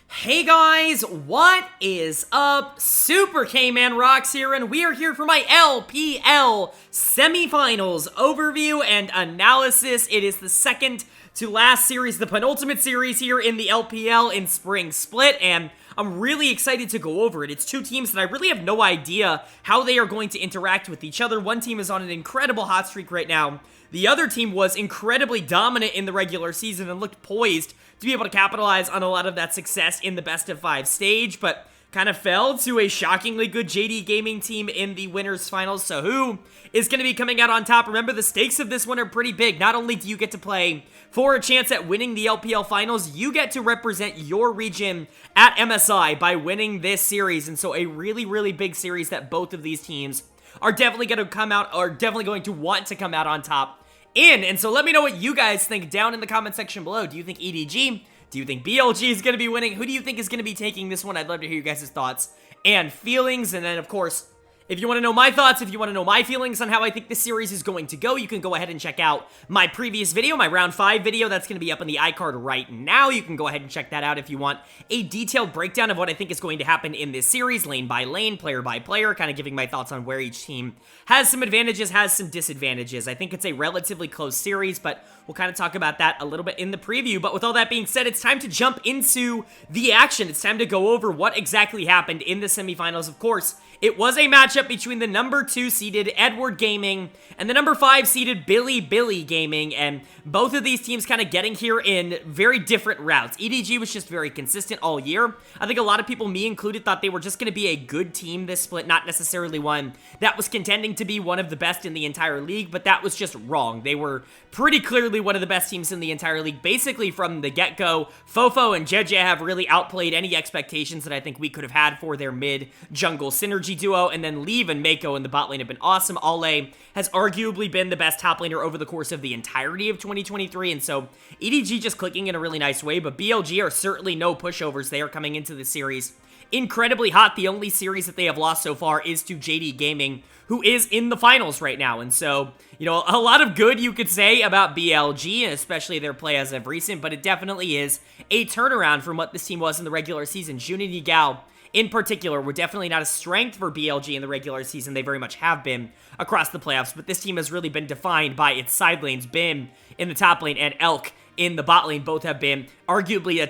Hey guys, what is up? SuperKmanrocks here, and we are here for my LPL Semifinals overview and analysis. It is the second to last series, the penultimate series here in the LPL in Spring Split, and I'm really excited to go over it. It's two teams that I really have no idea how they are going to interact with each other. One team is on an incredible hot streak right now. The other team was incredibly dominant in the regular season and looked poised to be able to capitalize on a lot of that success in the best-of-5 stage, but kind of fell to a shockingly good JD Gaming team in the winners finals. So who is going to be coming out on top? Remember, the stakes of this one are pretty big. Not only do you get to play for a chance at winning the LPL finals, you get to represent your region at MSI by winning this series. And so a really, really big series that both of these teams are definitely going to come out, or definitely going to want to come out on top in. And so let me know what you guys think down in the comment section below. Do you think EDG? Do you think BLG is going to be winning? Who do you think is going to be taking this one? I'd love to hear you guys' thoughts and feelings. And then, of course, if you want to know my thoughts, if you want to know my feelings on how I think this series is going to go, you can go ahead and check out my previous video, my round 5 video. That's going to be up on the iCard right now. You can go ahead and check that out if you want a detailed breakdown of what I think is going to happen in this series, lane by lane, player by player, kind of giving my thoughts on where each team has some advantages, has some disadvantages. I think it's a relatively close series, but we'll kind of talk about that a little bit in the preview. But with all that being said, it's time to jump into the action. It's time to go over what exactly happened in the semifinals. Of course, it was a matchup between the number 2 seeded Edward Gaming and the number 5 seeded Bilibili Gaming, and both of these teams kind of getting here in very different routes. EDG was just very consistent all year. I think a lot of people, me included, thought they were just going to be a good team this split, not necessarily one that was contending to be one of the best in the entire league, but that was just wrong. They were pretty clearly one of the best teams in the entire league, basically from the get-go. Fofo and Jeje have really outplayed any expectations that I think we could have had for their mid-jungle synergy duo, and then Leave and Mako in the bot lane have been awesome. Ale has arguably been the best top laner over the course of the entirety of 2023, and so EDG just clicking in a really nice way, but BLG are certainly no pushovers. They are coming into the series incredibly hot. The only series that they have lost so far is to JD Gaming, who is in the finals right now. And so, you know, a lot of good you could say about BLG, and especially their play as of recent, but it definitely is a turnaround from what this team was in the regular season. Jun and Yigao, in particular, were definitely not a strength for BLG in the regular season. They very much have been across the playoffs, but this team has really been defined by its side lanes. Bim in the top lane and Elk in the bot lane both have been arguably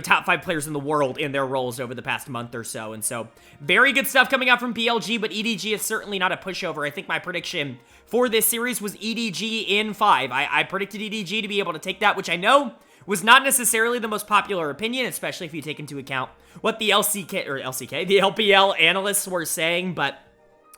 top 5 players in the world in their roles over the past month or so. And so very good stuff coming out from BLG, but EDG is certainly not a pushover. I think my prediction for this series was EDG in 5. I predicted EDG to be able to take that, which I know was not necessarily the most popular opinion, especially if you take into account what the the LPL analysts were saying, but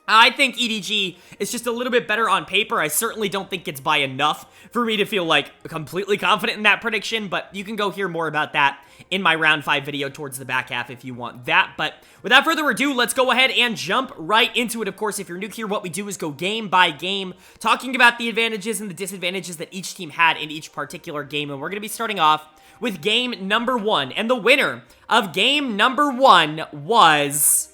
I think EDG is just a little bit better on paper. I certainly don't think it's by enough for me to feel like completely confident in that prediction, but you can go hear more about that in my round 5 video towards the back half if you want that. But without further ado, let's go ahead and jump right into it. Of course, if you're new here, what we do is go game by game, talking about the advantages and the disadvantages that each team had in each particular game. And we're going to be starting off with game number 1. And the winner of game number 1 was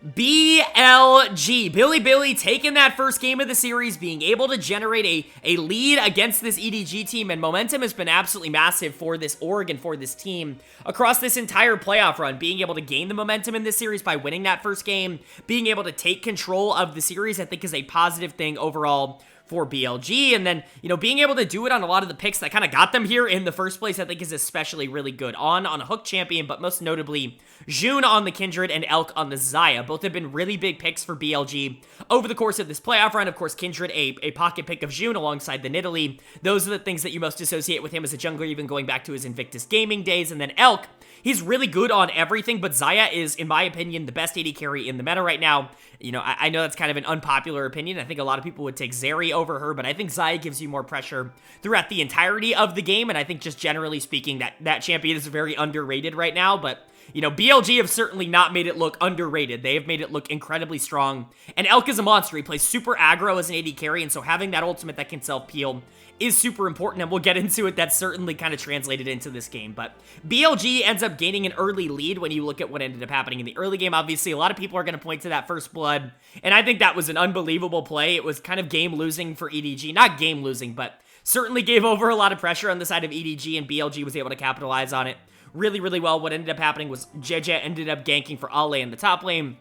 BLG. Bilibili taking that first game of the series, being able to generate a lead against this EDG team, and momentum has been absolutely massive for this org and for this team across this entire playoff run. Being able to gain the momentum in this series by winning that first game, being able to take control of the series, I think is a positive thing overall for BLG, and then, you know, being able to do it on a lot of the picks that kind of got them here in the first place, I think is especially really good. On a Hook champion, but most notably Jun on the Kindred and Elk on the Xayah. Both have been really big picks for BLG over the course of this playoff run. Of course, Kindred, a pocket pick of Jun alongside the Nidalee. Those are the things that you most associate with him as a jungler, even going back to his Invictus Gaming days. And then Elk, he's really good on everything, but Xayah is, in my opinion, the best AD carry in the meta right now. You know, I know that's kind of an unpopular opinion. I think a lot of people would take Zeri over her, but I think Xayah gives you more pressure throughout the entirety of the game, and I think just generally speaking, that champion is very underrated right now. But, you know, BLG have certainly not made it look underrated. They have made it look incredibly strong, and Elk is a monster. He plays super aggro as an AD carry, and so having that ultimate that can self-peel is super important, and we'll get into it. That's certainly kind of translated into this game, but BLG ends up gaining an early lead when you look at what ended up happening in the early game. Obviously, a lot of people are going to point to that first blood, and I think that was an unbelievable play. It was kind of game-losing for EDG. Not game-losing, but certainly gave over a lot of pressure on the side of EDG, and BLG was able to capitalize on it really, really well. What ended up happening was JJ ended up ganking for Ale in the top lane.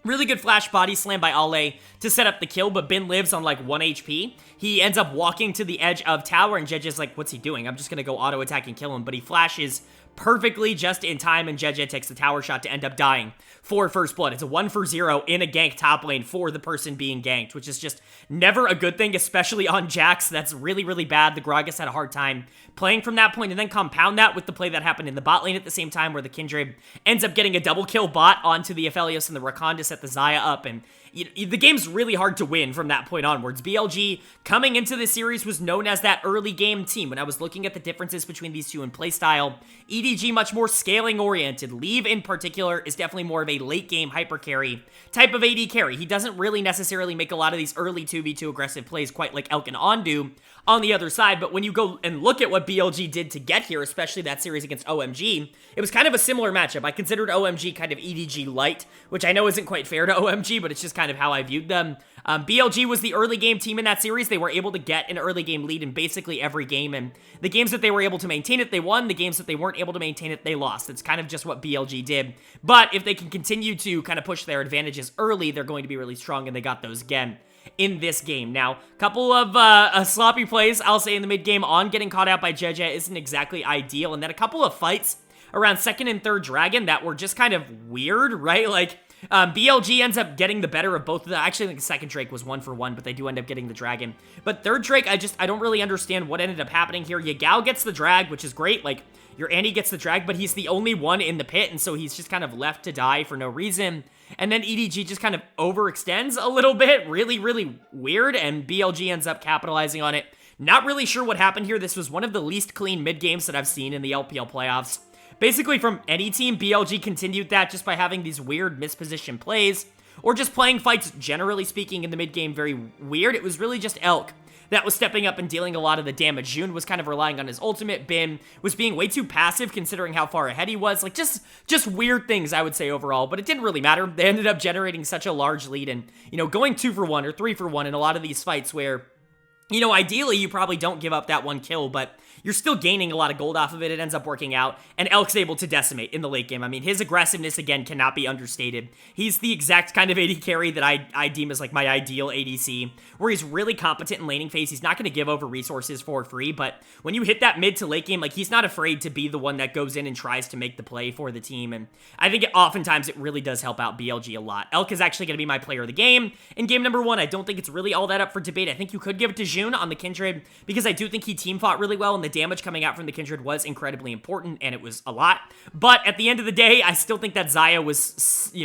Really good flash body slam by Ale to set up the kill, but Bin lives on like 1 HP. He ends up walking to the edge of tower, and JJ's like, what's he doing? I'm just gonna go auto attack and kill him, but he flashes perfectly just in time, and JJ takes the tower shot to end up dying for first blood. It's a 1-for-0 in a gank top lane for the person being ganked, which is just never a good thing, especially on Jax. That's really, really bad. The Gragas had a hard time playing from that point, and then compound that with the play that happened in the bot lane at the same time, where the Kindred ends up getting a double kill bot onto the Aphelios and the Rakan to set the Xayah up, and the game's really hard to win from that point onwards. BLG, coming into this series, was known as that early game team. When I was looking at the differences between these two in playstyle, EDG much more scaling oriented. Leave in particular is definitely more of a late game hyper carry type of AD carry. He doesn't really necessarily make a lot of these early 2v2 aggressive plays quite like Elk and On do on the other side, but when you go and look at what BLG did to get here, especially that series against OMG, it was kind of a similar matchup. I considered OMG kind of EDG light, which I know isn't quite fair to OMG, but it's just kind of how I viewed them. BLG was the early game team in that series. They were able to get an early game lead in basically every game, and the games that they were able to maintain it, they won. The games that they weren't able to maintain it, they lost. It's kind of just what BLG did, but if they can continue to kind of push their advantages early, they're going to be really strong, and they got those again in this game. Now, a couple of sloppy plays, I'll say, in the mid game. On getting caught out by JJ isn't exactly ideal, and then a couple of fights around second and third dragon that were just kind of weird, right? Like, BLG ends up getting the better of both of them. Actually, I think the second Drake was 1-for-1, but they do end up getting the dragon. But third Drake, I don't really understand what ended up happening here. Yagao gets the drag, which is great. Like, your Andy gets the drag, but he's the only one in the pit, and so he's just kind of left to die for no reason. And then EDG just kind of overextends a little bit. Really, really weird, and BLG ends up capitalizing on it. Not really sure what happened here. This was one of the least clean mid games that I've seen in the LPL playoffs. Basically, from any team, BLG continued that just by having these weird mispositioned plays, or just playing fights, generally speaking, in the mid game very weird. It was really just Elk that was stepping up and dealing a lot of the damage. June was kind of relying on his ultimate. Bin was being way too passive considering how far ahead he was. Like, just weird things, I would say, overall, but it didn't really matter. They ended up generating such a large lead and, going 2-for-1 or 3-for-1 in a lot of these fights where, ideally you probably don't give up that one kill, but you're still gaining a lot of gold off of it. It ends up working out, and Elk's able to decimate in the late game. I mean, his aggressiveness, again, cannot be understated. He's the exact kind of AD carry that I deem as, like, my ideal ADC, where he's really competent in laning phase. He's not going to give over resources for free, but when you hit that mid to late game, like, he's not afraid to be the one that goes in and tries to make the play for the team, and I think oftentimes it really does help out BLG a lot. Elk is actually going to be my player of the game. In game number 1, I don't think it's really all that up for debate. I think you could give it to June on the Kindred, because I do think he team fought really well, and the damage coming out from the Kindred was incredibly important, and it was a lot. But at the end of the day, I still think that Xayah was,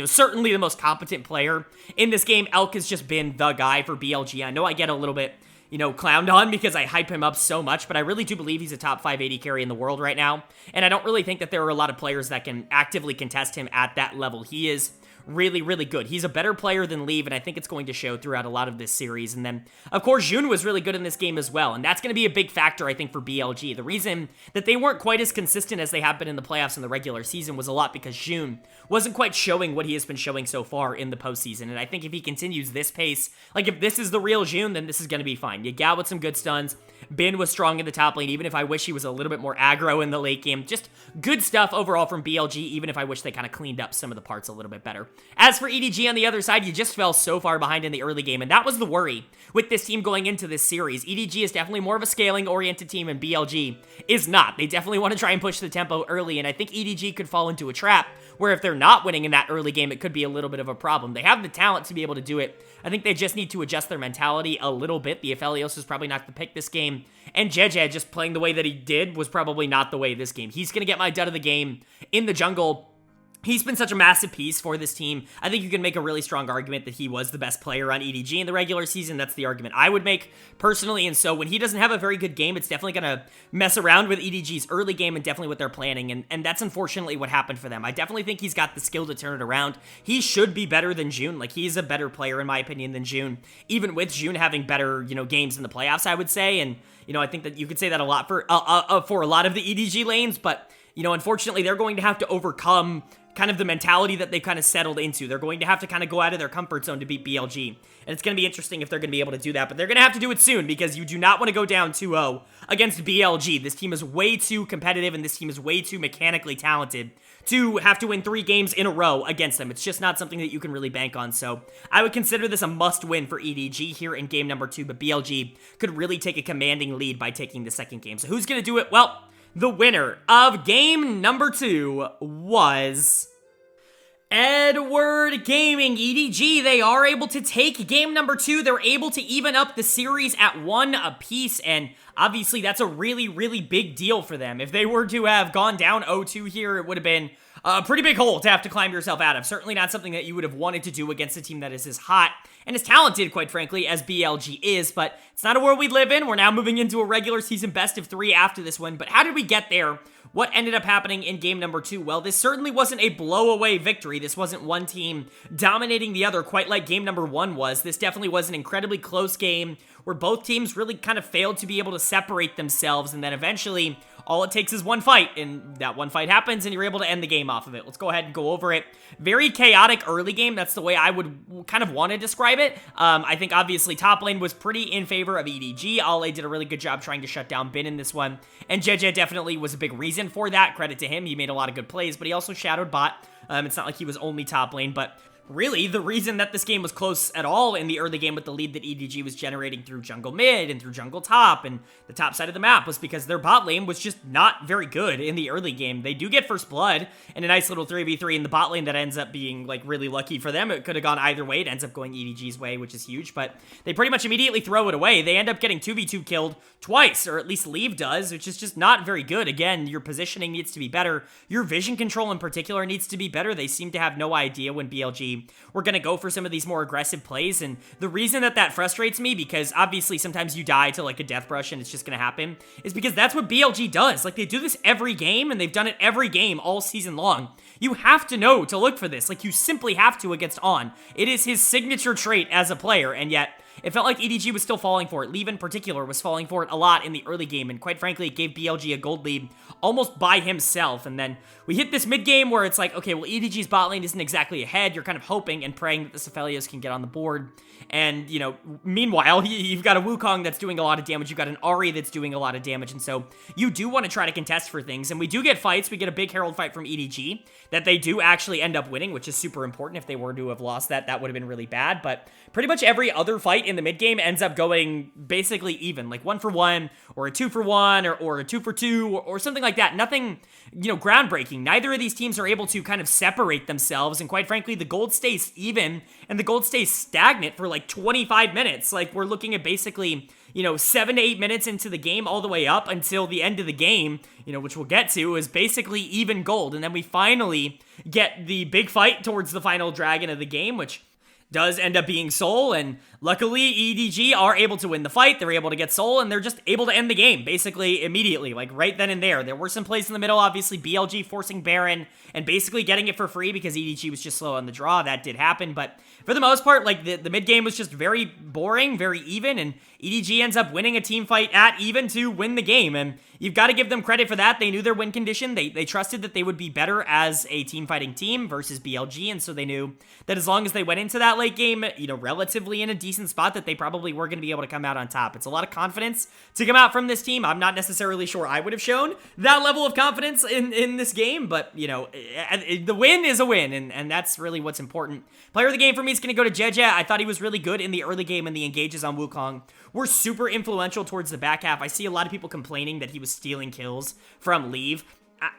certainly the most competent player in this game. Elk has just been the guy for BLG. I know I get a little bit, clowned on because I hype him up so much, but I really do believe he's a top 5 AD carry in the world right now, and I don't really think that there are a lot of players that can actively contest him at that level. He is really, really good. He's a better player than Leave, and I think it's going to show throughout a lot of this series. And then, of course, June was really good in this game as well, and that's going to be a big factor, I think, for BLG. The reason that they weren't quite as consistent as they have been in the playoffs in the regular season was a lot because June wasn't quite showing what he has been showing so far in the postseason, and I think if he continues this pace, like, if this is the real June, then this is going to be fine. Yagao with some good stuns. Bin was strong in the top lane, even if I wish he was a little bit more aggro in the late game. Just good stuff overall from BLG, even if I wish they kind of cleaned up some of the parts a little bit better. As for EDG on the other side, you just fell so far behind in the early game, and that was the worry with this team going into this series. EDG is definitely more of a scaling-oriented team, and BLG is not. They definitely want to try and push the tempo early, and I think EDG could fall into a trap where if they're not winning in that early game, it could be a little bit of a problem. They have the talent to be able to do it. I think they just need to adjust their mentality a little bit. The Aphelios is probably not the pick this game, and JJ just playing the way that he did was probably not the way this game. He's going to get my dud of the game in the jungle. He's been such a massive piece for this team. I think you can make a really strong argument that he was the best player on EDG in the regular season. That's the argument I would make personally. And so when he doesn't have a very good game, it's definitely going to mess around with EDG's early game and definitely what they're planning. And that's unfortunately what happened for them. I definitely think he's got the skill to turn it around. He should be better than June. Like, he's a better player in my opinion than June, even with June having better, games in the playoffs, I would say. And, I think that you could say that a lot for a lot of the EDG lanes, but unfortunately, they're going to have to overcome, kind of the mentality that they kind of settled into. They're going to have to kind of go out of their comfort zone to beat BLG. And it's going to be interesting if they're going to be able to do that. But they're going to have to do it soon because you do not want to go down 2-0 against BLG. This team is way too competitive and this team is way too mechanically talented to have to win 3 games in a row against them. It's just not something that you can really bank on. So I would consider this a must-win for EDG here in game number 2. But BLG could really take a commanding lead by taking the second game. So who's going to do it? Well, the winner of game number 2 was Edward Gaming. EDG, they are able to take game number 2. They're able to even up the series at 1 apiece, and obviously that's a really, really big deal for them. If they were to have gone down 0-2 here, it would have been a pretty big hole to have to climb yourself out of. Certainly not something that you would have wanted to do against a team that is as hot and as talented, quite frankly, as BLG is, but it's not a world we live in. We're now moving into a regular season best of 3 after this one, but how did we get there? What ended up happening in game number 2? Well, this certainly wasn't a blow-away victory. This wasn't one team dominating the other quite like game number 1 was. This definitely was an incredibly close game where both teams really kind of failed to be able to separate themselves, and then eventually all it takes is one fight, and that one fight happens, and you're able to end the game off of it. Let's go ahead and go over it. Very chaotic early game. That's the way I would kind of want to describe it. I think obviously top lane was pretty in favor of EDG. Ale did a really good job trying to shut down Bin in this one, and JJ definitely was a big reason for that. Credit to him. He made a lot of good plays, but he also shadowed bot. It's not like he was only top lane, but really, the reason that this game was close at all in the early game with the lead that EDG was generating through jungle mid and through jungle top and the top side of the map was because their bot lane was just not very good in the early game. They do get first blood and a nice little 3v3 in the bot lane that ends up being like really lucky for them. It could have gone either way. It ends up going EDG's way, which is huge, but they pretty much immediately throw it away. They end up getting 2v2 killed twice, or at least Leave does, which is just not very good. Again, your positioning needs to be better. Your vision control in particular needs to be better. They seem to have no idea when BLG were going to go for some of these more aggressive plays, and the reason that that frustrates me, because obviously sometimes you die to like a death brush and it's just going to happen, is because that's what BLG does. Like, they do this every game, and they've done it every game all season long. You have to know to look for this. Like, you simply have to against On. It is his signature trait as a player, and yet it felt like EDG was still falling for it. Leave in particular was falling for it a lot in the early game, and quite frankly, it gave BLG a gold lead almost by himself. And then we hit this mid game where it's like, okay, well, EDG's bot lane isn't exactly ahead. You're kind of hoping and praying that the Cephalios can get on the board. And, you know, meanwhile, you've got a Wukong that's doing a lot of damage. You've got an Ahri that's doing a lot of damage. And so you do want to try to contest for things. And we do get fights. We get a big Herald fight from EDG that they do actually end up winning, which is super important. If they were to have lost that, that would have been really bad. But pretty much every other fight in the mid game ends up going basically even, like 1-for-1 or a 2-for-1 or a 2-for-2 or something like that. Nothing, you know, groundbreaking. Neither of these teams are able to kind of separate themselves. And quite frankly, the gold stays even and the gold stays stagnant for like 25 minutes. Like, we're looking at basically, you know, 7 to 8 minutes into the game all the way up until the end of the game, you know, which we'll get to, is basically even gold. And then we finally get the big fight towards the final dragon of the game, which does end up being Soul, and luckily EDG are able to win the fight. They're able to get Soul, and they're just able to end the game basically immediately, like right then and there. There were some plays in the middle, obviously BLG forcing Baron and basically getting it for free because EDG was just slow on the draw. That did happen, but for the most part, like the mid game was just very boring, very even, and EDG ends up winning a team fight at even to win the game, and you've got to give them credit for that. They knew their win condition. They trusted that they would be better as a team fighting team versus BLG, and so they knew that as long as they went into that late game, you know, relatively in a decent spot, that they probably were going to be able to come out on top. It's a lot of confidence to come out from this team. I'm not necessarily sure I would have shown that level of confidence in this game, but, you know, the win is a win, and that's really what's important. Player of the game for me is going to go to Jeje. I thought he was really good in the early game, and the engages on Wukong were super influential towards the back half. I see a lot of people complaining that he was stealing kills from Leave.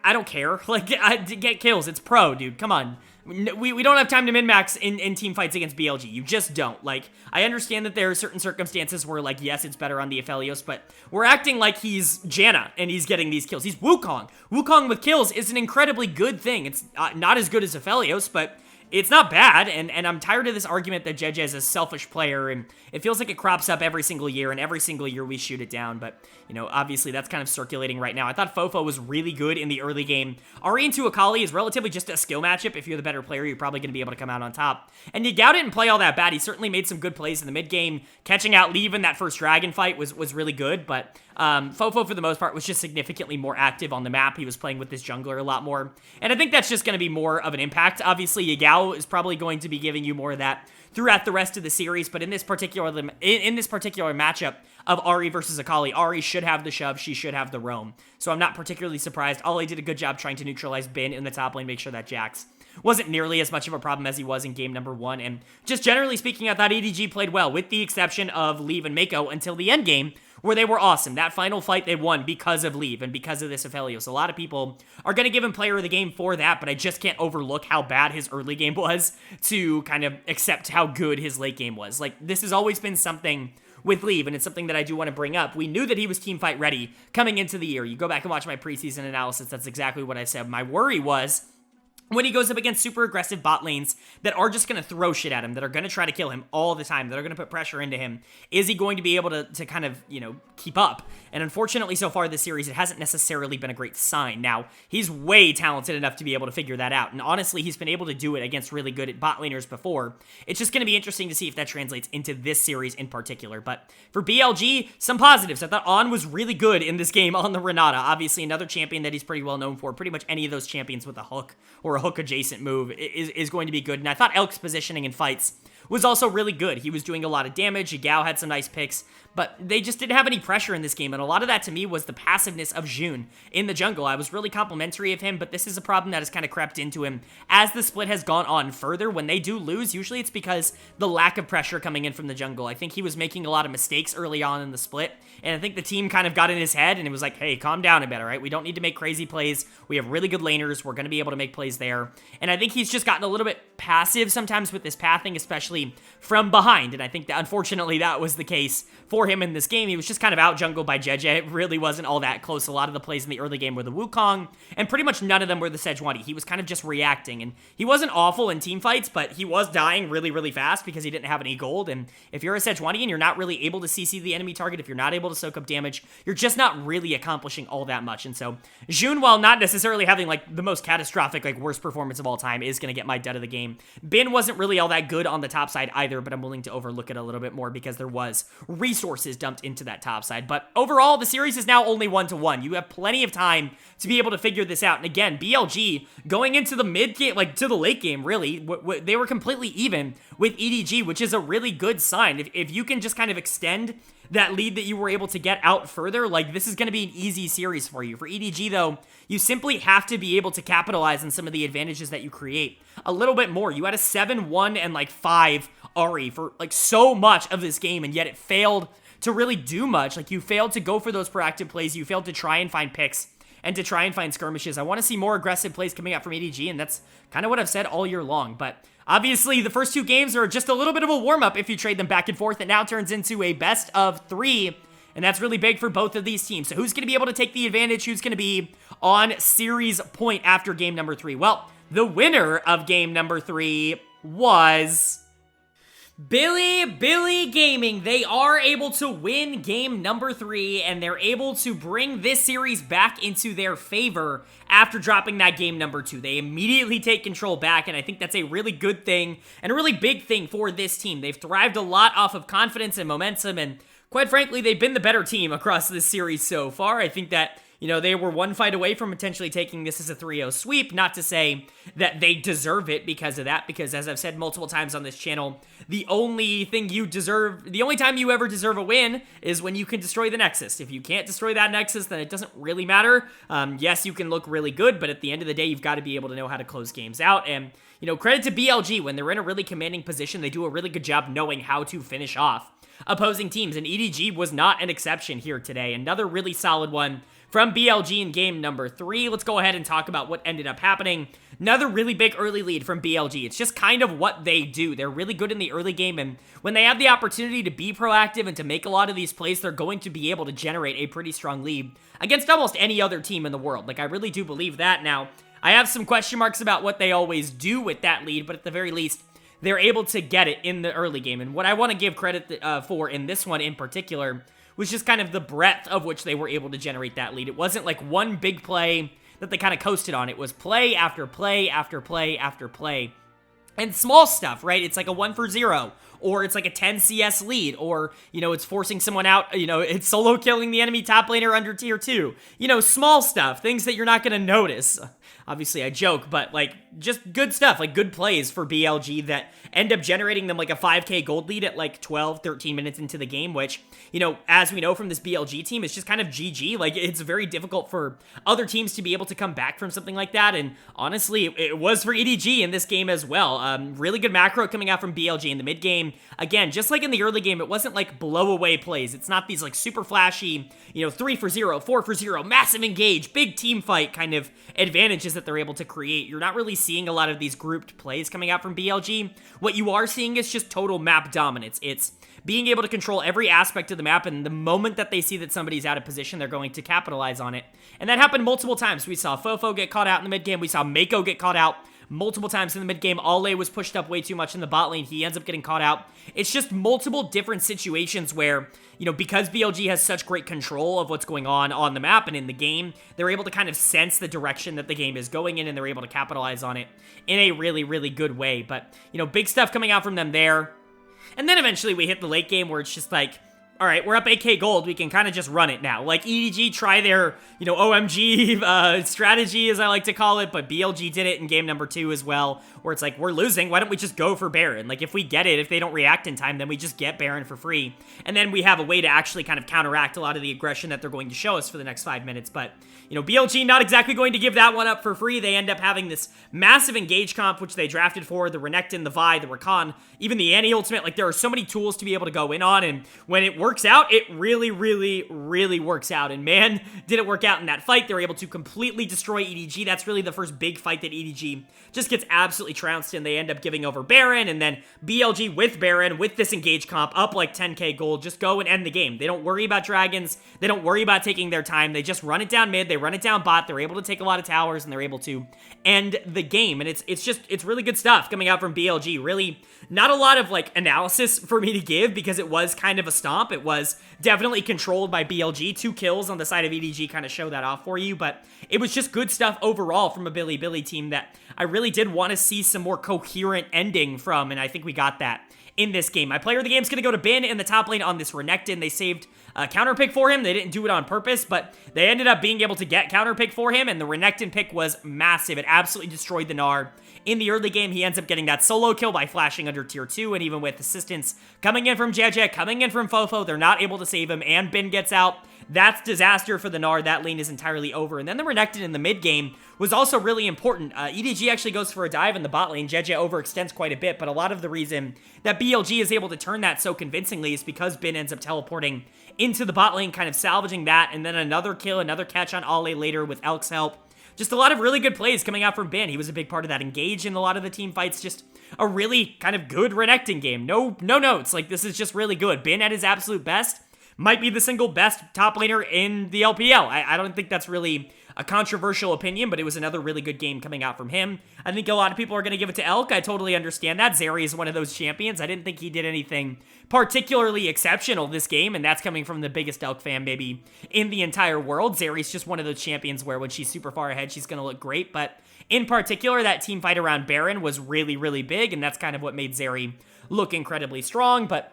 I don't care. Like, get kills. It's pro, dude. Come on. We don't have time to min-max in team fights against BLG. You just don't. Like, I understand that there are certain circumstances where, like, yes, it's better on the Aphelios, but we're acting like he's Janna and he's getting these kills. He's Wukong. Wukong with kills is an incredibly good thing. It's not as good as Aphelios, but it's not bad, and I'm tired of this argument that Jeje is a selfish player, and it feels like it crops up every single year, and every single year we shoot it down, but, you know, obviously that's kind of circulating right now. I thought Fofo was really good in the early game. Ahri into Akali is relatively just a skill matchup. If you're the better player, you're probably going to be able to come out on top. And Yagao didn't play all that bad. He certainly made some good plays in the mid game. Catching out Leave in that first dragon fight was really good, but Fofo, for the most part, was just significantly more active on the map. He was playing with this jungler a lot more, and I think that's just going to be more of an impact. Obviously, Yagao is probably going to be giving you more of that throughout the rest of the series, but in this particular matchup of Ahri versus Akali, Ahri should have the shove, she should have the roam. So I'm not particularly surprised. Ollie did a good job trying to neutralize Bin in the top lane, make sure that Jax wasn't nearly as much of a problem as he was in game number 1, and just generally speaking, I thought EDG played well, with the exception of Leave and Mako until the end game, where they were awesome. That final fight they won because of Leave and because of this Aphelios. A lot of people are going to give him player of the game for that, but I just can't overlook how bad his early game was to kind of accept how good his late game was. Like, this has always been something with Leave, and it's something that I do want to bring up. We knew that he was teamfight ready coming into the year. You go back and watch my preseason analysis, that's exactly what I said. My worry was when he goes up against super aggressive bot lanes that are just going to throw shit at him, that are going to try to kill him all the time, that are going to put pressure into him, is he going to be able to kind of, you know, keep up? And unfortunately, so far this series, it hasn't necessarily been a great sign. Now, he's way talented enough to be able to figure that out, and honestly, he's been able to do it against really good bot laners before. It's just going to be interesting to see if that translates into this series in particular. But for BLG, some positives. I thought On was really good in this game on the Renata. Obviously, another champion that he's pretty well known for. Pretty much any of those champions with a hook or a hook adjacent move is going to be good. And I thought Elk's positioning in fights was also really good. He was doing a lot of damage. Yagao had some nice picks, but they just didn't have any pressure in this game, and a lot of that to me was the passiveness of Jun in the jungle. I was really complimentary of him, but this is a problem that has kind of crept into him as the split has gone on further. When they do lose, usually it's because the lack of pressure coming in from the jungle. I think he was making a lot of mistakes early on in the split, and I think the team kind of got in his head, and it was like, hey, calm down a bit, all right? We don't need to make crazy plays. We have really good laners. We're going to be able to make plays there, and I think he's just gotten a little bit passive sometimes with this pathing, especially from behind, and I think that unfortunately that was the case for him in this game. He was just kind of out jungled by JJ. It really wasn't all that close. A lot of the plays in the early game were the Wukong, and pretty much none of them were the Sejuani. He was kind of just reacting, and he wasn't awful in team fights, but he was dying really, really fast because he didn't have any gold, and if you're a Sejuani and you're not really able to CC the enemy target, if you're not able to soak up damage, you're just not really accomplishing all that much. And so Jun, while not necessarily having like the most catastrophic, like worst performance of all time, is going to get my dud of the game. Bin wasn't really all that good on the top side either, but I'm willing to overlook it a little bit more because there was resources dumped into that top side. But overall, the series is now only 1-1. You have plenty of time to be able to figure this out. And again, BLG going into the mid game, like to the late game, really, they were completely even with EDG, which is a really good sign. If you can just kind of extend that lead that you were able to get out further, like, this is going to be an easy series for you. For EDG, though, you simply have to be able to capitalize on some of the advantages that you create a little bit more. You had a 7-1 and, like, 5 Ahri for, like, so much of this game, and yet it failed to really do much. Like, you failed to go for those proactive plays. You failed to try and find picks and to try and find skirmishes. I want to see more aggressive plays coming out from EDG, and that's kind of what I've said all year long. But obviously, the first 2 games are just a little bit of a warm-up if you trade them back and forth. It now turns into a best of 3, and that's really big for both of these teams. So who's going to be able to take the advantage? Who's going to be on series point after game number 3? Well, the winner of game number 3 was Bilibili Gaming. They are able to win game number 3, and they're able to bring this series back into their favor after dropping that game number 2. They immediately take control back, and I think that's a really good thing and a really big thing for this team. They've thrived a lot off of confidence and momentum, and quite frankly, they've been the better team across this series so far. I think that, you know, they were one fight away from potentially taking this as a 3-0 sweep. Not to say that they deserve it because of that, because as I've said multiple times on this channel, the only time you ever deserve a win is when you can destroy the Nexus. If you can't destroy that Nexus, then it doesn't really matter. Yes, you can look really good, but at the end of the day, you've got to be able to know how to close games out. And, you know, credit to BLG. When they're in a really commanding position, they do a really good job knowing how to finish off opposing teams, and EDG was not an exception here today. Another really solid one from BLG in game number 3. Let's go ahead and talk about what ended up happening. Another really big early lead from BLG. It's just kind of what they do. They're really good in the early game, and when they have the opportunity to be proactive and to make a lot of these plays, they're going to be able to generate a pretty strong lead against almost any other team in the world. Like, I really do believe that. Now, I have some question marks about what they always do with that lead, but at the very least, they're able to get it in the early game. And what I want to give credit for in this one in particular was just kind of the breadth of which they were able to generate that lead. It wasn't like one big play that they kind of coasted on. It was play after play after play after play. And small stuff, right? It's like a 1 for 0 or it's like a 10 CS lead, or, you know, it's forcing someone out, you know, it's solo killing the enemy top laner under tier 2. You know, small stuff, things that you're not gonna notice. Obviously, I joke, but, like, just good stuff, like, good plays for BLG that end up generating them, like, a 5k gold lead at, like, 12, 13 minutes into the game, which, you know, as we know from this BLG team, it's just kind of GG. Like, it's very difficult for other teams to be able to come back from something like that, and honestly, it was for EDG in this game as well. Really good macro coming out from BLG in the mid game. Again, just like in the early game, it wasn't, like, blow-away plays. It's not these, like, super flashy, you know, 3 for 0, 4 for 0, massive engage, big team fight kind of advantages that they're able to create. You're not really seeing a lot of these grouped plays coming out from BLG. What you are seeing is just total map dominance. It's being able to control every aspect of the map, and the moment that they see that somebody's out of position, they're going to capitalize on it. And that happened multiple times. We saw Fofo get caught out in the mid game. We saw Mako get caught out multiple times in the mid game. Ale was pushed up way too much in the bot lane. He ends up getting caught out. It's just multiple different situations where, you know, because BLG has such great control of what's going on the map and in the game, they're able to kind of sense the direction that the game is going in, and they're able to capitalize on it in a really, really good way. But, you know, big stuff coming out from them there. And then eventually we hit the late game where it's just like, all right, we're up 8k gold, we can kind of just run it now. Like, EDG try their, you know, OMG strategy, as I like to call it, but BLG did it in game number 2 as well, where it's like, we're losing, why don't we just go for Baron? Like, if we get it, if they don't react in time, then we just get Baron for free. And then we have a way to actually kind of counteract a lot of the aggression that they're going to show us for the next 5 minutes. But, you know, BLG not exactly going to give that one up for free. They end up having this massive engage comp, which they drafted for, the Renekton, the Vi, the Rakan, even the Annie ultimate. Like, there are so many tools to be able to go in on, and when it works out, it really, really, really works out. And man, did it work out in that fight. They were able to completely destroy EDG. That's really the first big fight that EDG just gets absolutely trounced in. They end up giving over Baron, and then BLG with Baron, with this engage comp, up like 10k gold, just go and end the game. They don't worry about dragons. They don't worry about taking their time. They just run it down mid. They run it down bot. They're able to take a lot of towers, and they're able to end the game. And it's really good stuff coming out from BLG. Really not a lot of, like, analysis for me to give, because it was kind of a stomp. It was definitely controlled by BLG. 2 kills on the side of EDG kind of show that off for you, but it was just good stuff overall from a Bilibili team that I really did want to see some more coherent ending from, and I think we got that in this game. My player of the game is going to go to Bin in the top lane on this Renekton. They saved a counter pick for him. They didn't do it on purpose, but they ended up being able to get counter pick for him, and the Renekton pick was massive. It absolutely destroyed the Gnar. In the early game, he ends up getting that solo kill by flashing under tier 2, and even with assistance coming in from Jeje, coming in from Fofo, they're not able to save him, and Bin gets out. That's disaster for the Gnar. That lane is entirely over. And then the Renekton in the mid game was also really important. EDG actually goes for a dive in the bot lane. Jeje overextends quite a bit, but a lot of the reason that BLG is able to turn that so convincingly is because Bin ends up teleporting into the bot lane, kind of salvaging that, and then another kill, another catch on Ale later with Elk's help. Just a lot of really good plays coming out from Bin. He was a big part of that engage in a lot of the team fights. Just a really kind of good Renekton game. No notes. Like, this is just really good. Bin at his absolute best might be the single best top laner in the LPL. I don't think that's really a controversial opinion, but it was another really good game coming out from him. I think a lot of people are going to give it to Elk. I totally understand that. Zeri is one of those champions. I didn't think he did anything particularly exceptional this game, and that's coming from the biggest Elk fan maybe in the entire world. Zeri's just one of those champions where when she's super far ahead, she's going to look great, but in particular, that team fight around Baron was really, really big, and that's kind of what made Zeri look incredibly strong. But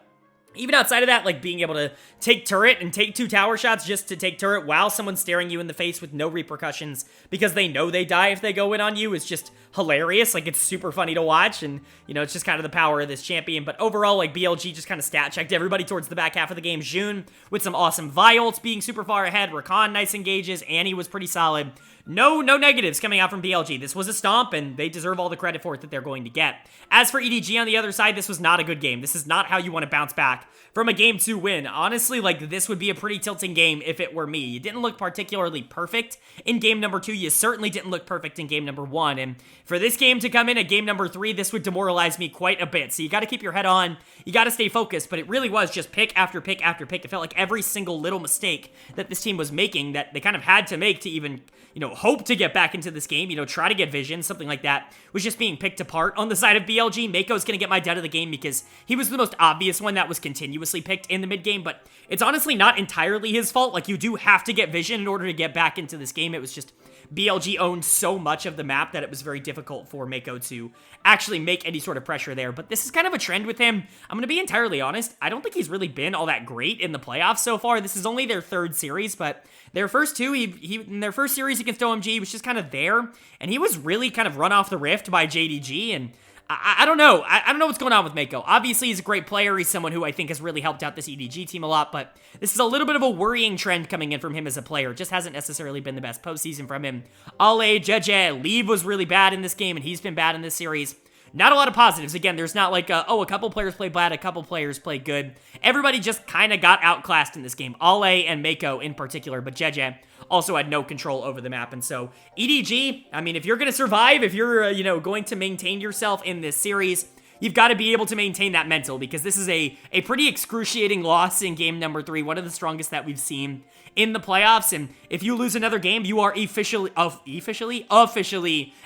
even outside of that, like being able to take turret and take 2 tower shots just to take turret while someone's staring you in the face with no repercussions because they know they die if they go in on you is just hilarious. Like, it's super funny to watch, and, you know, it's just kind of the power of this champion. But overall, like, BLG just kind of stat checked everybody towards the back half of the game. June with some awesome Vi ults being super far ahead. Rakan, nice engages. Annie was pretty solid. No negatives coming out from BLG. This was a stomp, and they deserve all the credit for it that they're going to get. As for EDG on the other side, this was not a good game. This is not how you want to bounce back from a Game 2 win. Honestly, like, this would be a pretty tilting game if it were me. You didn't look particularly perfect in game number 2. You certainly didn't look perfect in game number 1. And for this game to come in at game number 3, this would demoralize me quite a bit. So you got to keep your head on. You got to stay focused. But it really was just pick after pick after pick. It felt like every single little mistake that this team was making that they kind of had to make to even, you know, hope to get back into this game, you know, try to get vision, something like that, was just being picked apart on the side of BLG. Mako's going to get my dud of the game because he was the most obvious one that was continuously picked in the mid game, but it's honestly not entirely his fault. Like, you do have to get vision in order to get back into this game. It was just BLG owned so much of the map that it was very difficult for Mako to actually make any sort of pressure there. But this is kind of a trend with him. I'm going to be entirely honest. I don't think he's really been all that great in the playoffs so far. This is only their third series, but their first two, in their first series against OMG, he was just kind of there. And he was really kind of run off the rift by JDG, and I don't know. I don't know what's going on with Mako. Obviously, he's a great player. He's someone who I think has really helped out this EDG team a lot, but this is a little bit of a worrying trend coming in from him as a player. It just hasn't necessarily been the best postseason from him. Ale, Jeje, Leave was really bad in this game, and he's been bad in this series. Not a lot of positives. Again, there's not like, a couple players played bad, a couple players played good. Everybody just kind of got outclassed in this game. Ale and Mako in particular, but Jeje also had no control over the map. And so, EDG, I mean, if you're going to survive, if you're, going to maintain yourself in this series, you've got to be able to maintain that mental, because this is a pretty excruciating loss in game number 3, one of the strongest that we've seen in the playoffs. And if you lose another game, you are officially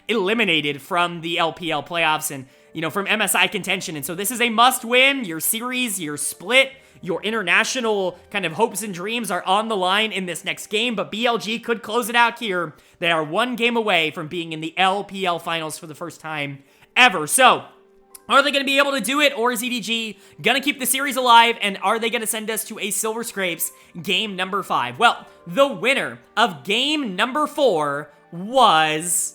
eliminated from the LPL playoffs and, from MSI contention. And so this is a must win. Your series, your split, your international kind of hopes and dreams are on the line in this next game, but BLG could close it out here. They are one game away from being in the LPL finals for the first time ever. So, are they going to be able to do it, or is EDG going to keep the series alive, and are they going to send us to a Silver Scrapes game number 5? Well, the winner of game number 4 was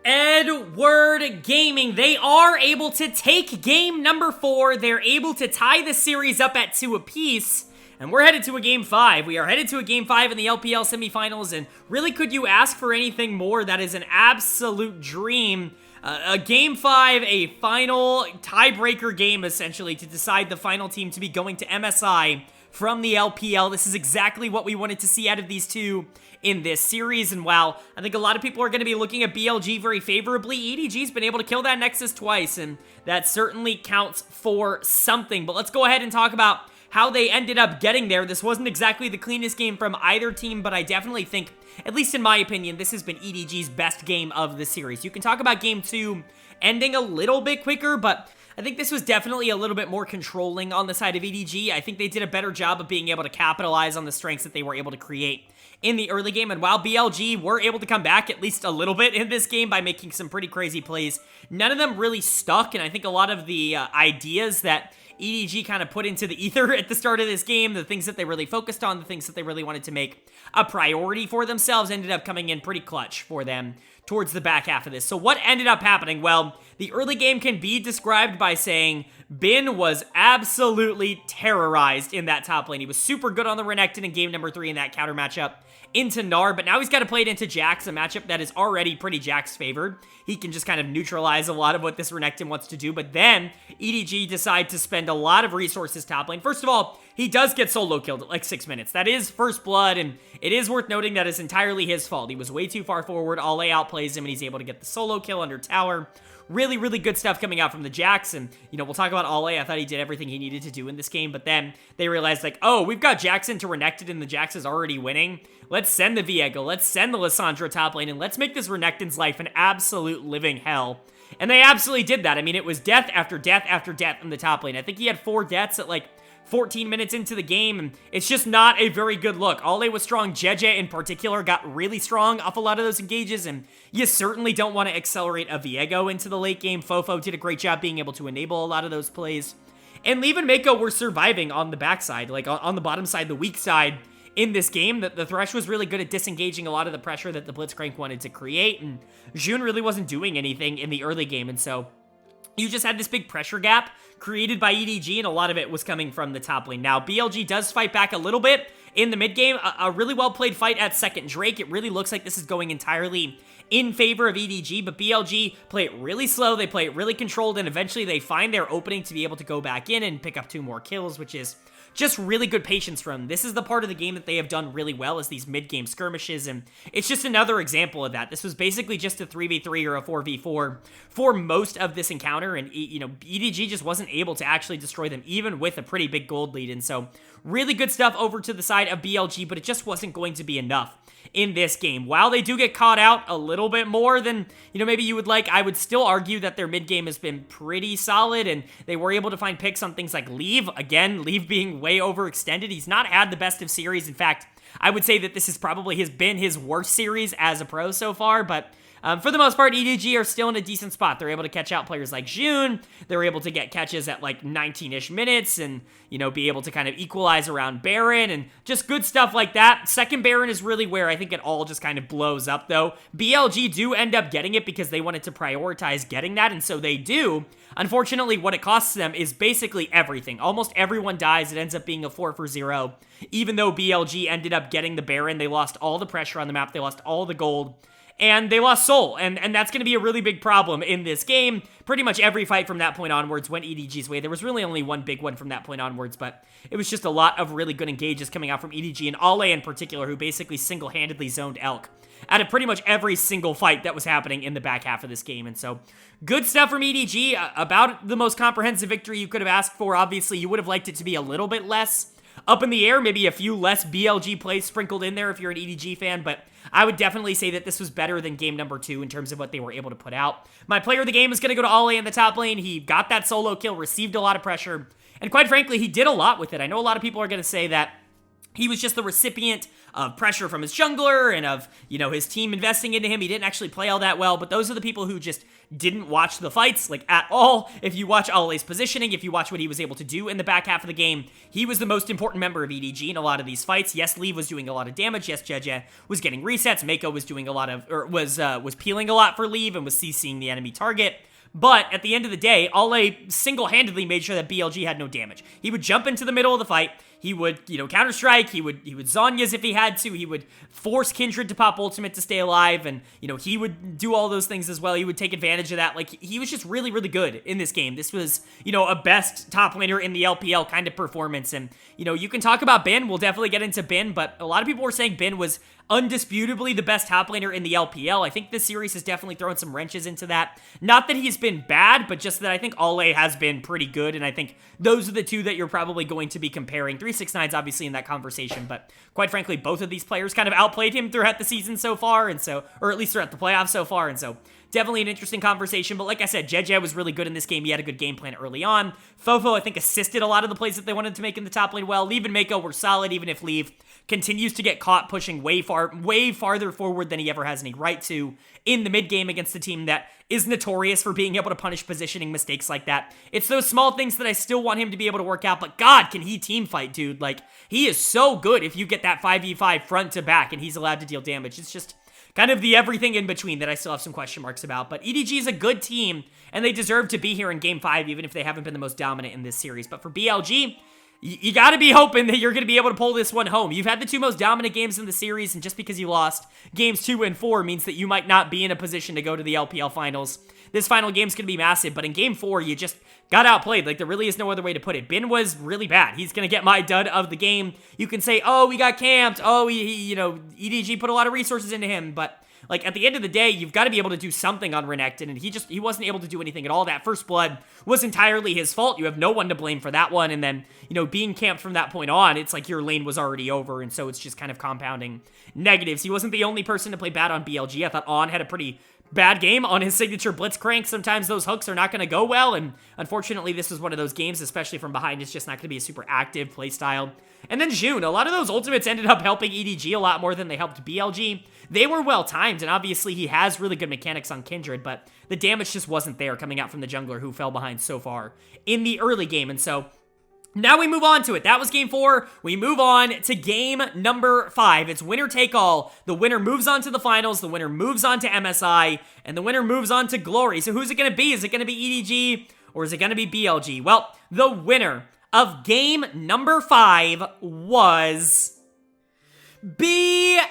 Edward Gaming. They are able to take game number 4. They're able to tie the series up at 2 apiece. And we're headed to a game 5. We are headed to a game 5 in the LPL semifinals. And really, could you ask for anything more? That is an absolute dream. A game 5, a final tiebreaker game, essentially, to decide the final team to be going to MSI from the LPL. This is exactly what we wanted to see out of these two in this series. And while I think a lot of people are going to be looking at BLG very favorably, EDG's been able to kill that Nexus twice, and that certainly counts for something. But let's go ahead and talk about how they ended up getting there. This wasn't exactly the cleanest game from either team, but I definitely think, at least in my opinion, this has been EDG's best game of the series. You can talk about game 2 ending a little bit quicker, but I think this was definitely a little bit more controlling on the side of EDG. I think they did a better job of being able to capitalize on the strengths that they were able to create in the early game. And while BLG were able to come back at least a little bit in this game by making some pretty crazy plays, none of them really stuck. And I think a lot of the ideas that EDG kind of put into the ether at the start of this game, the things that they really focused on, the things that they really wanted to make a priority for themselves, ended up coming in pretty clutch for them towards the back half of this. So what ended up happening? Well, the early game can be described by saying Bin was absolutely terrorized in that top lane. He was super good on the Renekton in game number 3 in that counter matchup into Gnar, but now he's got to play it into Jax, a matchup that is already pretty Jax favored. He can just kind of neutralize a lot of what this Renekton wants to do, but then EDG decide to spend a lot of resources top lane. First of all, he does get solo killed at like 6 minutes. That is first blood, and it is worth noting that it's entirely his fault. He was way too far forward. Ale outplays him, and he's able to get the solo kill under tower. Really, really good stuff coming out from the Jax, and, we'll talk about Ale. I thought he did everything he needed to do in this game, but then they realized, like, oh, we've got Jax into Renekton, and the Jax is already winning. Let's send the Viego, let's send the Lissandra top lane, and let's make this Renekton's life an absolute living hell. And they absolutely did that. I mean, it was death after death after death in the top lane. I think he had 4 deaths at, like, 14 minutes into the game, and it's just not a very good look. Ale was strong. Jeje, in particular, got really strong off a lot of those engages, and you certainly don't want to accelerate a Viego into the late game. Fofo did a great job being able to enable a lot of those plays. And Leave and Mako were surviving on the backside, like on the bottom side, the weak side in this game. The Thresh was really good at disengaging a lot of the pressure that the Blitzcrank wanted to create, and Jun really wasn't doing anything in the early game, and so you just had this big pressure gap created by EDG, and a lot of it was coming from the top lane. Now, BLG does fight back a little bit in the mid game. A really well-played fight at second Drake. It really looks like this is going entirely in favor of EDG, but BLG play it really slow. They play it really controlled, and eventually they find their opening to be able to go back in and pick up 2 more kills, which is just really good patience from them. This is the part of the game that they have done really well, is these mid-game skirmishes, and it's just another example of that. This was basically just a 3v3 or a 4v4 for most of this encounter, and, EDG just wasn't able to actually destroy them, even with a pretty big gold lead, and so really good stuff over to the side of BLG, but it just wasn't going to be enough in this game. While they do get caught out a little bit more than, maybe you would like, I would still argue that their mid game has been pretty solid, and they were able to find picks on things like Leave. Again, Leave being way overextended. He's not had the best of series. In fact, I would say that this has probably been his worst series as a pro so far, but for the most part, EDG are still in a decent spot. They're able to catch out players like June. They're able to get catches at like 19-ish minutes and, you know, be able to kind of equalize around Baron and just good stuff like that. Second Baron is really where I think it all just kind of blows up, though. BLG do end up getting it because they wanted to prioritize getting that, and so they do. Unfortunately, what it costs them is basically everything. Almost everyone dies. It ends up being a 4-for-0. Even though BLG ended up getting the Baron, they lost all the pressure on the map. They lost all the gold. And they lost Soul, and that's going to be a really big problem in this game. Pretty much every fight from that point onwards went EDG's way. There was really only one big one from that point onwards, but it was just a lot of really good engages coming out from EDG, and Ale in particular, who basically single-handedly zoned Elk out of pretty much every single fight that was happening in the back half of this game. And so, good stuff from EDG. About the most comprehensive victory you could have asked for. Obviously, you would have liked it to be a little bit less up in the air, maybe a few less BLG plays sprinkled in there if you're an EDG fan, but I would definitely say that this was better than game number 2 in terms of what they were able to put out. My player of the game is going to go to Ale in the top lane. He got that solo kill, received a lot of pressure, and quite frankly, he did a lot with it. I know a lot of people are going to say that he was just the recipient of pressure from his jungler and of, you know, his team investing into him. He didn't actually play all that well, but those are the people who just didn't watch the fights, like, at all. If you watch Ale's positioning, if you watch what he was able to do in the back half of the game, he was the most important member of EDG in a lot of these fights. Yes, Lee was doing a lot of damage. Yes, Jeje was getting resets. Mako was doing a lot of, or was peeling a lot for Leave and was CCing the enemy target. But at the end of the day, Ale single-handedly made sure that BLG had no damage. He would jump into the middle of the fight. He would, you know, counter-strike. He would Zhonya's if he had to. He would force Kindred to pop ultimate to stay alive. And, you know, he would do all those things as well. He would take advantage of that. Like, he was just really, really good in this game. This was, you know, a best top laner in the LPL kind of performance. And, you know, you can talk about Bin. We'll definitely get into Bin. But a lot of people were saying Bin was undisputably the best top laner in the LPL. I think this series has definitely thrown some wrenches into that. Not that he's been bad, but just that I think Ale has been pretty good, and I think those are the two that you're probably going to be comparing. 369's obviously in that conversation, but quite frankly, both of these players kind of outplayed him throughout the season so far, and so, or at least throughout the playoffs so far, and so definitely an interesting conversation, but like I said, Jeje was really good in this game. He had a good game plan early on. Fofo, I think, assisted a lot of the plays that they wanted to make in the top lane well. Leave and Mako were solid, even if Leave continues to get caught pushing way farther forward than he ever has any right to in the mid game against a team that is notorious for being able to punish positioning mistakes like that. It's those small things that I still want him to be able to work out, but God, can he team fight, dude. Like, he is so good if you get that 5v5 front to back and he's allowed to deal damage. It's just kind of the everything in between that I still have some question marks about. But EDG is a good team, and they deserve to be here in Game 5, even if they haven't been the most dominant in this series. But for BLG, you got to be hoping that you're going to be able to pull this one home. You've had the two most dominant games in the series, and just because you lost games 2 and 4 means that you might not be in a position to go to the LPL finals. This final game's going to be massive, but in Game 4, you just got outplayed. Like, there really is no other way to put it. Bin was really bad. He's going to get my dud of the game. You can say, oh, we got camped. Oh, you know, EDG put a lot of resources into him, but like, at the end of the day, you've got to be able to do something on Renekton, and he wasn't able to do anything at all. That first blood was entirely his fault. You have no one to blame for that one, and then, you know, being camped from that point on, it's like your lane was already over, and so it's just kind of compounding negatives. He wasn't the only person to play bad on BLG. I thought On had a pretty bad game on his signature Blitzcrank. Sometimes those hooks are not going to go well, and unfortunately, this was one of those games, especially from behind. It's just not going to be a super active playstyle. And then June, a lot of those ultimates ended up helping EDG a lot more than they helped BLG. They were well-timed, and obviously he has really good mechanics on Kindred, but the damage just wasn't there coming out from the jungler who fell behind so far in the early game, and so now we move on to it. That was Game 4. We move on to Game number 5. It's winner take all. The winner moves on to the finals, the winner moves on to MSI, and the winner moves on to Glory. So who's it going to be? Is it going to be EDG, or is it going to be BLG? Well, the winner of Game number 5 was BLG.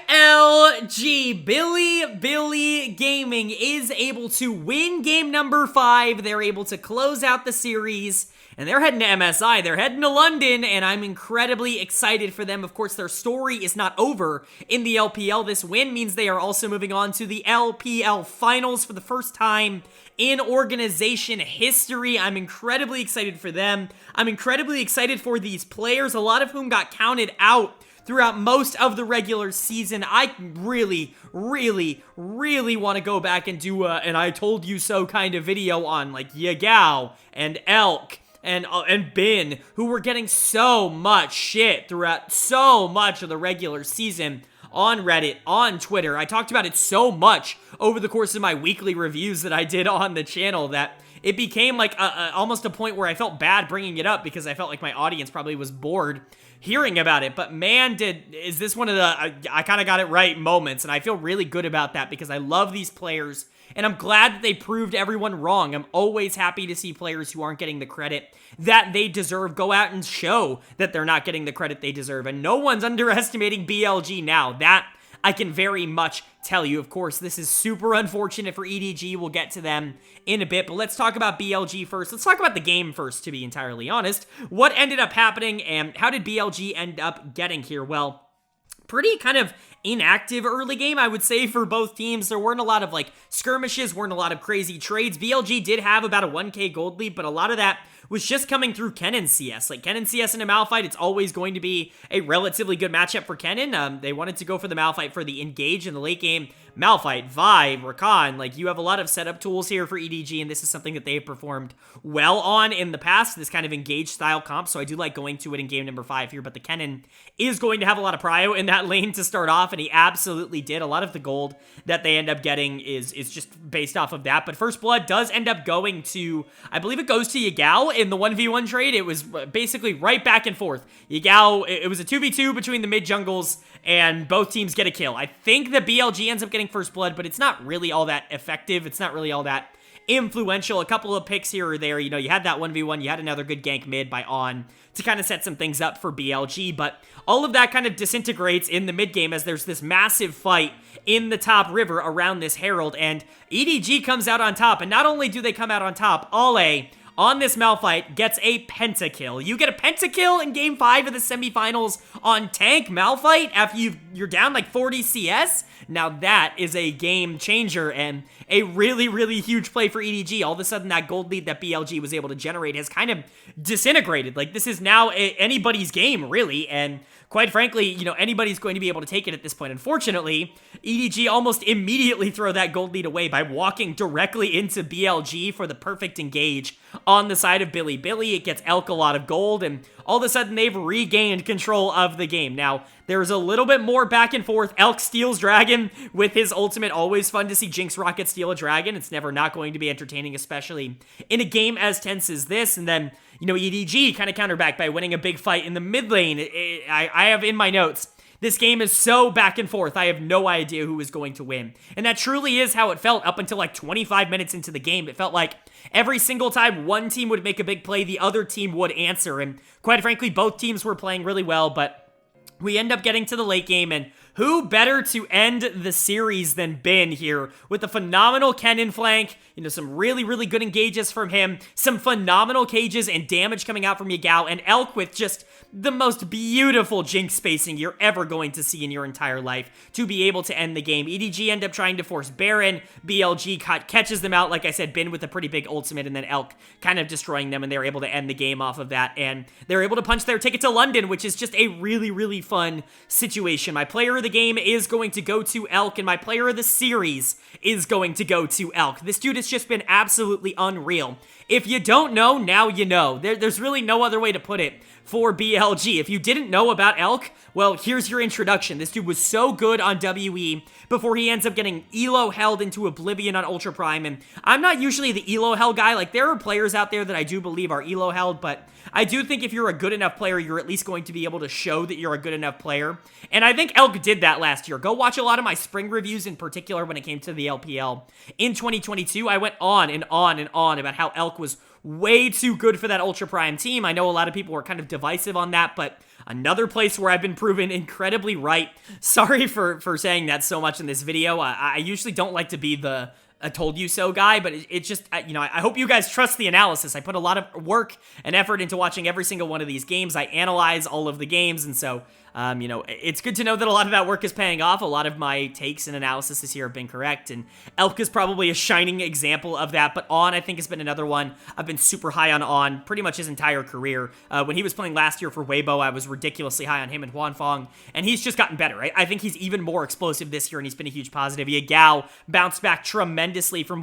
Bilibili Gaming is able to win Game number 5. They're able to close out the series, and they're heading to MSI. They're heading to London, and I'm incredibly excited for them. Of course, their story is not over in the LPL. This win means they are also moving on to the LPL Finals for the first time in organization history. I'm incredibly excited for them. I'm incredibly excited for these players, a lot of whom got counted out throughout most of the regular season. I really want to go back and do an I told you so kind of video on like Yagao and Elk and Bin, who were getting so much shit throughout so much of the regular season on Reddit, on Twitter. I talked about it so much over the course of my weekly reviews that I did on the channel that it became like almost a point where I felt bad bringing it up because I felt like my audience probably was bored hearing about it. But man, is this one of the I kind of got it right moments, and I feel really good about that because I love these players, and I'm glad that they proved everyone wrong. I'm always happy to see players who aren't getting the credit that they deserve go out and show that they're not getting the credit they deserve, and no one's underestimating BLG now. That I can very much tell you. Of course, this is super unfortunate for EDG. We'll get to them in a bit, but let's talk about BLG first. Let's talk about the game first, to be entirely honest. What ended up happening, and how did BLG end up getting here? Well, pretty kind of inactive early game, I would say, for both teams. There weren't a lot of, like, skirmishes, weren't a lot of crazy trades. BLG did have about a 1k gold lead, but a lot of that was just coming through Kennen CS. Like, Kennen CS in a Malphite, it's always going to be a relatively good matchup for Kennen. They wanted to go for the Malphite for the engage in the late game. Malphite, Vi, Rakan, like, you have a lot of setup tools here for EDG, and this is something that they've performed well on in the past, this kind of engage style comp, so I do like going to it in game number 5 here, but the Kennen is going to have a lot of prio in that lane to start off, and he absolutely did. A lot of the gold that they end up getting is just based off of that, but First Blood does end up going to, I believe it goes to Yagao in the 1v1 trade. It was basically right back and forth. Yagao, it was a 2v2 between the mid jungles, and both teams get a kill. I think that BLG ends up getting First Blood, but it's not really all that effective. It's not really all that influential. A couple of picks here or there. You know, you had that 1v1, you had another good gank mid by On to kind of set some things up for BLG, but all of that kind of disintegrates in the mid game as there's this massive fight in the top river around this Herald, and EDG comes out on top, and not only do they come out on top, Ale on this Malphite gets a pentakill. You get a pentakill in game 5 of the semifinals on tank Malphite after you're down like 40 CS. Now that is a game changer and a really, really huge play for EDG. All of a sudden, that gold lead that BLG was able to generate has kind of disintegrated. Like, this is now anybody's game, really, and quite frankly, you know, anybody's going to be able to take it at this point. Unfortunately, EDG almost immediately throw that gold lead away by walking directly into BLG for the perfect engage on the side of Bilibili. It gets Elk a lot of gold, and all of a sudden, they've regained control of the game. Now, there's a little bit more back and forth. Elk steals Dragon with his ultimate. Always fun to see Jinx Rocket steal a Dragon. It's never not going to be entertaining, especially in a game as tense as this. And then, you know, EDG kind of counterback by winning a big fight in the mid lane. I have in my notes, this game is so back and forth, I have no idea who is going to win. And that truly is how it felt up until like 25 minutes into the game. It felt like every single time one team would make a big play, the other team would answer. And quite frankly, both teams were playing really well, but we end up getting to the late game, and who better to end the series than Bin here with a phenomenal Kennen flank, you know, some really, really good engages from him, some phenomenal cages and damage coming out from Yagao, and Elk with just the most beautiful Jinx spacing you're ever going to see in your entire life to be able to end the game. EDG end up trying to force Baron, BLG catches them out, like I said, Bin with a pretty big ultimate, and then Elk kind of destroying them, and they're able to end the game off of that, and they're able to punch their ticket to London, which is just a really, really fun situation. My player of the game is going to go to Elk, and my player of the series is going to go to Elk. This dude has just been absolutely unreal. If you don't know, now you know. There's really no other way to put it for BLG. If you didn't know about Elk, well, here's your introduction. This dude was so good on WE before he ends up getting elo held into oblivion on Ultra Prime, and I'm not usually the elo held guy. Like, there are players out there that I do believe are elo held, but I do think if you're a good enough player, you're at least going to be able to show that you're a good enough player, and I think Elk did that last year. Go watch a lot of my spring reviews in particular when it came to the LPL. In 2022, I went on and on and on about how Elk was way too good for that Ultra Prime team. I know a lot of people were kind of divisive on that, but another place where I've been proven incredibly right. Sorry for saying that so much in this video. I usually don't like to be the a told you so guy, but it's just, you know, I hope you guys trust the analysis. I put a lot of work and effort into watching every single one of these games. I analyze all of the games, and so It's good to know that a lot of that work is paying off. A lot of my takes and analysis this year have been correct, and Elk is probably a shining example of that, but On, I think, has been another one. I've been super high on pretty much his entire career. When he was playing last year for Weibo, I was ridiculously high on him and Huanfeng, and he's just gotten better. I think he's even more explosive this year, and he's been a huge positive. Yagao bounced back tremendously from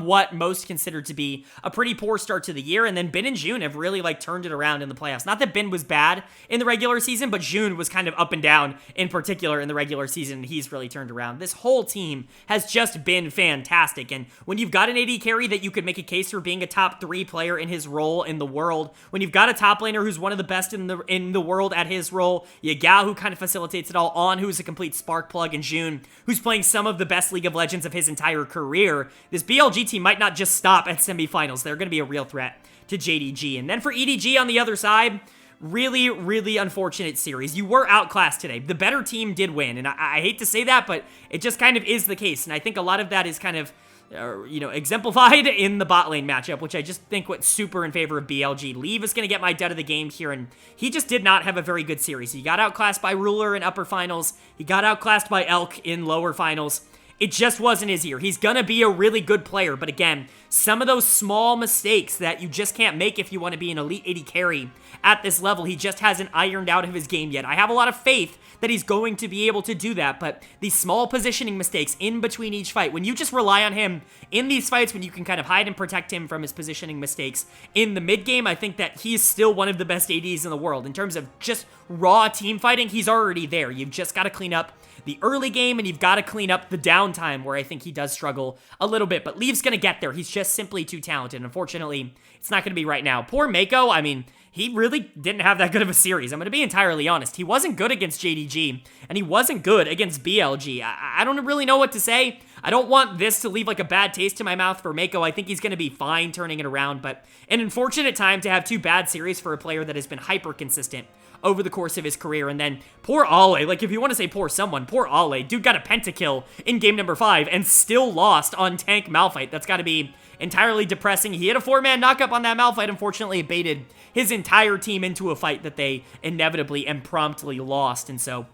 what most considered to be a pretty poor start to the year, and then Bin and June have really turned it around in the playoffs. Not that Bin was bad in the regular season, but June was kind of up and down in particular in the regular season, and he's really turned around. This whole team has just been fantastic, and when you've got an AD carry that you could make a case for being a top 3 player in his role in the world, when you've got a top laner who's one of the best in the world at his role, Yagao who kind of facilitates it all, On who's a complete spark plug, and June who's playing some of the best League of Legends of his entire career, this BLG team might not just stop at semifinals. They're going to be a real threat to JDG. And then for EDG on the other side, really, really unfortunate series. You were outclassed today. The better team did win, and I hate to say that, but it just kind of is the case, and I think a lot of that is kind of exemplified in the bot lane matchup, which I just think went super in favor of BLG. Leave is going to get my dud of the game here, and he just did not have a very good series. He got outclassed by Ruler in upper finals. He got outclassed by Elk in lower finals. It just wasn't his year. He's going to be a really good player, but again, some of those small mistakes that you just can't make if you want to be an elite 80 carry at this level, he just hasn't ironed out of his game yet. I have a lot of faith that he's going to be able to do that, but these small positioning mistakes in between each fight, when you just rely on him in these fights, when you can kind of hide and protect him from his positioning mistakes in the mid game, I think that he's still one of the best ADs in the world. In terms of just raw team fighting, he's already there. You've just got to clean up the early game, and you've got to clean up the downtime where I think he does struggle a little bit, but Leave's going to get there. He's just simply too talented. Unfortunately, it's not going to be right now. Poor Mako, I mean, he really didn't have that good of a series. I'm going to be entirely honest. He wasn't good against JDG, and he wasn't good against BLG. I don't really know what to say. I don't want this to leave a bad taste in my mouth for Mako. I think he's going to be fine turning it around, but an unfortunate time to have 2 bad series for a player that has been hyper consistent over the course of his career. And then poor Ale, if you want to say poor someone, poor Ale, dude got a pentakill in game number 5 and still lost on tank Malphite. That's got to be entirely depressing. He had a 4-man knockup on that Malphite. Unfortunately, it baited his entire team into a fight that they inevitably and promptly lost. And so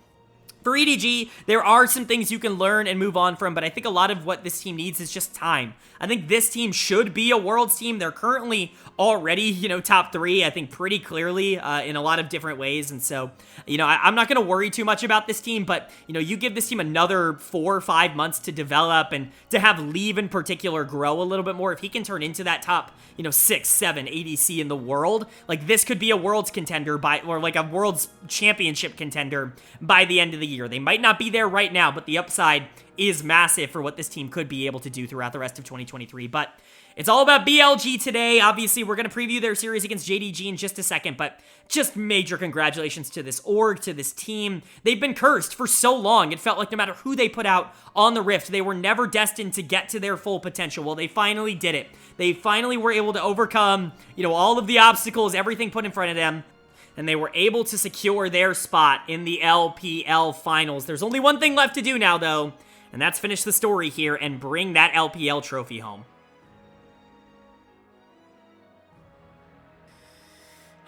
for EDG, there are some things you can learn and move on from, but I think a lot of what this team needs is just time. I think this team should be a Worlds team. They're currently already, top 3, I think pretty clearly in a lot of different ways, and so, I'm not going to worry too much about this team, but, you give this team another 4 or 5 months to develop and to have Leave in particular grow a little bit more. If he can turn into that top, 6, 7 ADC in the world, this could be a Worlds contender or a Worlds Championship contender by the end of the year. They might not be there right now, but the upside is massive for what this team could be able to do throughout the rest of 2023. But it's all about BLG today. Obviously, we're going to preview their series against JDG in just a second, but just major congratulations to this org, to this team. They've been cursed for so long. It felt like no matter who they put out on the Rift, they were never destined to get to their full potential. Well, they finally did it. They finally were able to overcome, all of the obstacles, everything put in front of them, and they were able to secure their spot in the LPL finals. There's only one thing left to do now, though, and that's finish the story here and bring that LPL trophy home.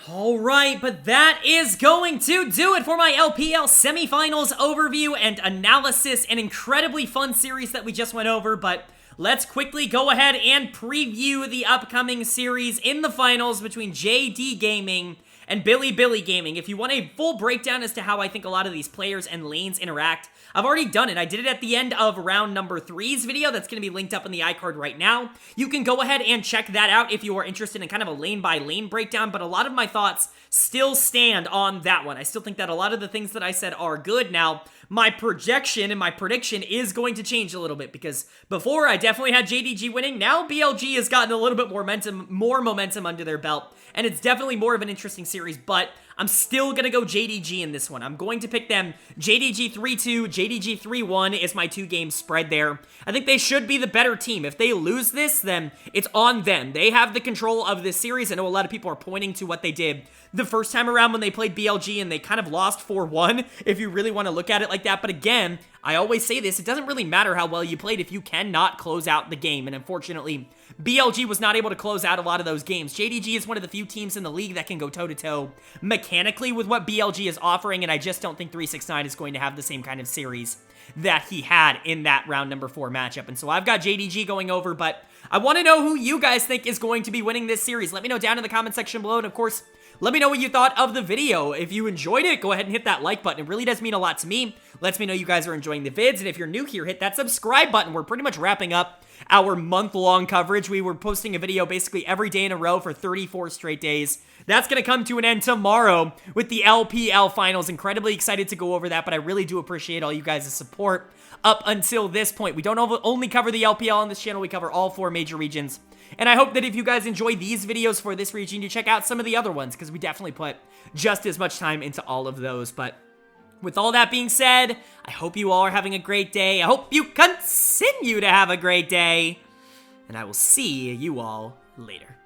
Alright, but that is going to do it for my LPL semifinals overview and analysis. An incredibly fun series that we just went over, but let's quickly go ahead and preview the upcoming series in the finals between JD Gaming and Bilibili Gaming. If you want a full breakdown as to how I think a lot of these players and lanes interact, I've already done it. I did it at the end of round number 3's video. That's going to be linked up in the iCard right now. You can go ahead and check that out if you are interested in kind of a lane-by-lane breakdown, but a lot of my thoughts still stand on that one. I still think that a lot of the things that I said are good. Now, my projection and my prediction is going to change a little bit, because before I definitely had JDG winning. Now BLG has gotten a little bit more momentum under their belt, and it's definitely more of an interesting series, but I'm still going to go JDG in this one. I'm going to pick them JDG 3-2, JDG 3-1 is my 2-game spread there. I think they should be the better team. If they lose this, then it's on them. They have the control of this series. I know a lot of people are pointing to what they did the first time around when they played BLG and they kind of lost 4-1, if you really want to look at it like that. But again, I always say this, it doesn't really matter how well you played if you cannot close out the game. And unfortunately, BLG was not able to close out a lot of those games. JDG is one of the few teams in the league that can go toe-to-toe mechanically mechanically with what BLG is offering, and I just don't think 369 is going to have the same kind of series that he had in that round number 4 matchup. And so I've got JDG going over, but I want to know who you guys think is going to be winning this series. Let me know down in the comment section below, and of course, let me know what you thought of the video. If you enjoyed it, go ahead and hit that like button. It really does mean a lot to me. Lets me know you guys are enjoying the vids, and if you're new here, hit that subscribe button. We're pretty much wrapping up our month-long coverage. We were posting a video basically every day in a row for 34 straight days. That's going to come to an end tomorrow with the LPL finals. Incredibly excited to go over that, but I really do appreciate all you guys' support up until this point. We don't only cover the LPL on this channel, we cover all 4 major regions. And I hope that if you guys enjoy these videos for this region, you check out some of the other ones, because we definitely put just as much time into all of those. But with all that being said, I hope you all are having a great day. I hope you continue to have a great day. And I will see you all later.